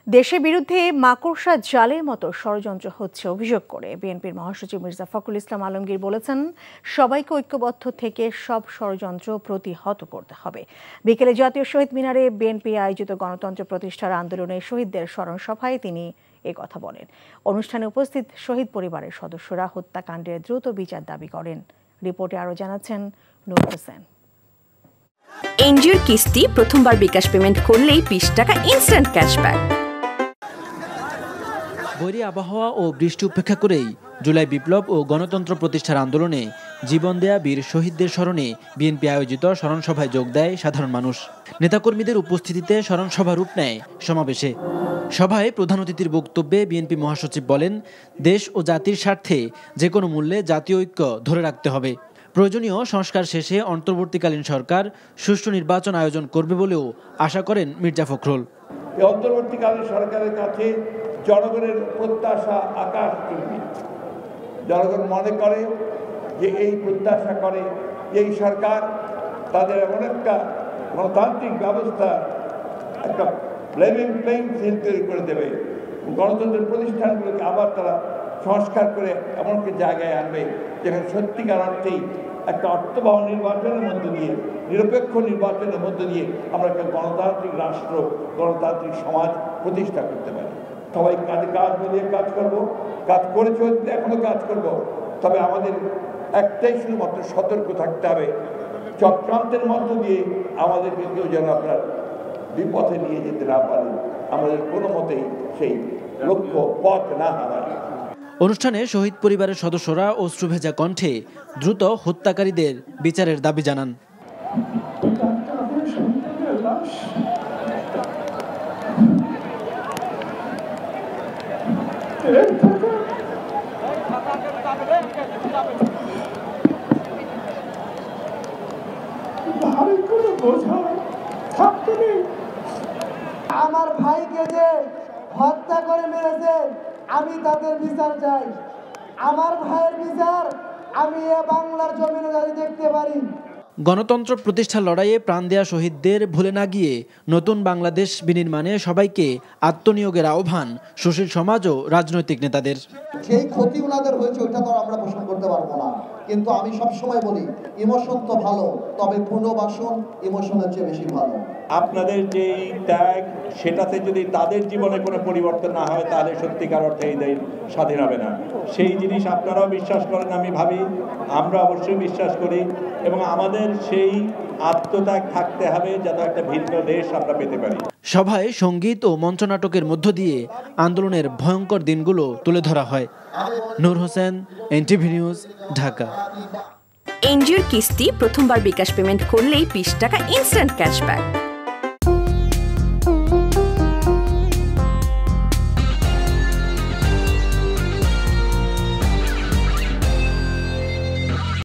দেশের বিরুদ্ধে মাকড়সা জালের মতো ষড়যন্ত্র হচ্ছে অভিযোগ করে বিএনপির মহাসচিব মির্জা ফখরুল ইসলাম আলমগীর বলেছেন, সবাইকে ঐক্যবদ্ধ থেকে সব ষড়যন্ত্র প্রতিহত করতে হবে। বিকেলে জাতীয় শহীদ মিনারে বিএনপি আয়োজিত গণতন্ত্র প্রতিষ্ঠার আন্দোলনে শহীদদের স্মরণ সভায় তিনি কথা বলেন। অনুষ্ঠানে উপস্থিত শহীদ পরিবারের সদস্যরা হত্যাকাণ্ডের দ্রুত বিচার দাবি করেন। রিপোর্টে আরও জানাচ্ছেন নূর হোসেন। এনজিওর কিস্তি প্রথমবার বিকাশ পেমেন্ট করলেই 20 টাকা ইনস্ট্যান্ট ক্যাশব্যাক। বৈরী আবহাওয়া ও বৃষ্টি উপেক্ষা করেই জুলাই বিপ্লব ও গণতন্ত্র প্রতিষ্ঠার আন্দোলনে জীবন দেয়া বীর শহীদদের স্মরণে বিএনপি আয়োজিত স্মরণ সভায় যোগ দেয় সাধারণ মানুষ। নেতাকর্মীদের উপস্থিতিতে স্মরণ সভা রূপ নেয় সমাবেশে। সভায় প্রধান অতিথির বক্তব্যে বিএনপি মহাসচিব বলেন, দেশ ও জাতির স্বার্থে যে কোনো মূল্যে জাতীয় ঐক্য ধরে রাখতে হবে। প্রয়োজনীয় সংস্কার শেষে অন্তর্বর্তীকালীন সরকার সুষ্ঠু নির্বাচন আয়োজন করবে বলেও আশা করেন মির্জা ফখরুল। অন্তর্বর্তীকালীন সরকারের কাছে জনগণের প্রত্যাশা আকাশ চুম্বি। জনগণ মনে করে যে এই প্রত্যাশা করে এই সরকার তাদের এমন একটা গণতান্ত্রিক ব্যবস্থা, একটা লেভেল প্লেইং ফিল্ড তৈরি করে দেবে। গণতন্ত্রের প্রতিষ্ঠানগুলোকে আবার তারা সংস্কার করে এমন একটি জায়গায় আনবে যেখানে সত্যিকার অর্থেই একটা অর্থবহ নির্বাচনের মধ্য দিয়ে, নিরপেক্ষ নির্বাচনের মধ্য দিয়ে আমরা একটা গণতান্ত্রিক রাষ্ট্র, গণতান্ত্রিক সমাজ প্রতিষ্ঠা করতে পারি। সবাই কাজে কাজ মিলিয়ে কাজ করব, কাজ করেছে, এখনো কাজ করব। তবে আমাদের একটাই শুধুমাত্র সতর্ক থাকতে হবে, চক্রান্তের মধ্য দিয়ে আমাদেরকে কেউ যেন আপনার বিপথে নিয়ে যেতে না পারে, আমাদের কোনো মতেই সেই লক্ষ্য পথ না হারায়। অনুষ্ঠানে শহীদ পরিবারের সদস্যরা অশ্রুভেজা কণ্ঠে দ্রুত হত্যাকারীদের বিচারের দাবি জানান। আমার ভাইকে যে হত্যা করে মেরেছে, আমি তাদের বিচার চাই। আমার ভাইয়ের বিচার আমি বাংলার জমিনে যাতে দেখতে পারি। গণতন্ত্র প্রতিষ্ঠার লড়াইয়ে প্রাণ দেয়া শহীদদের ভুলে না গিয়ে নতুন বাংলাদেশ বিনির্মাণে সবাইকে আত্মনিয়োগের আহ্বান সুশীল সমাজ ও রাজনৈতিক নেতাদের। সেই ক্ষতি ওনাদের হয়েছে ওইটা তো আমরা পোষণ করতে পারবো না, কিন্তু আমি সবসময় বলি ইমোশন তো ভালো, তবে পুনর্বাসন ইমোশনের চেয়ে বেশি ভালো। আপনাদের যে ত্যাগ, সেটাতে যদি তাদের জীবনে কোনো পরিবর্তন না হয় তাহলে সত্যিকার অর্থে এই দেশ স্বাধীন হবে না। সেই জিনিস আপনারাও বিশ্বাস করেন, আমি ভাবি, আমরা অবশ্যই বিশ্বাস করি, এবং আমাদের সেই আত্মত্যাগ থাকতে হবে যাতে একটা ভিন্ন দেশ আমরা পেতে পারি। সভায় সঙ্গীত ও মঞ্চনাটকের মধ্য দিয়ে আন্দোলনের ভয়ঙ্কর দিনগুলো তুলে ধরা হয়। নূর হোসেন, এনটিভি নিউজ, ঢাকা। এনজিওর কিস্তি প্রথমবার বিকাশ পেমেন্ট করলেই 20 টাকা ইনস্ট্যান্ট ক্যাশব্যাক।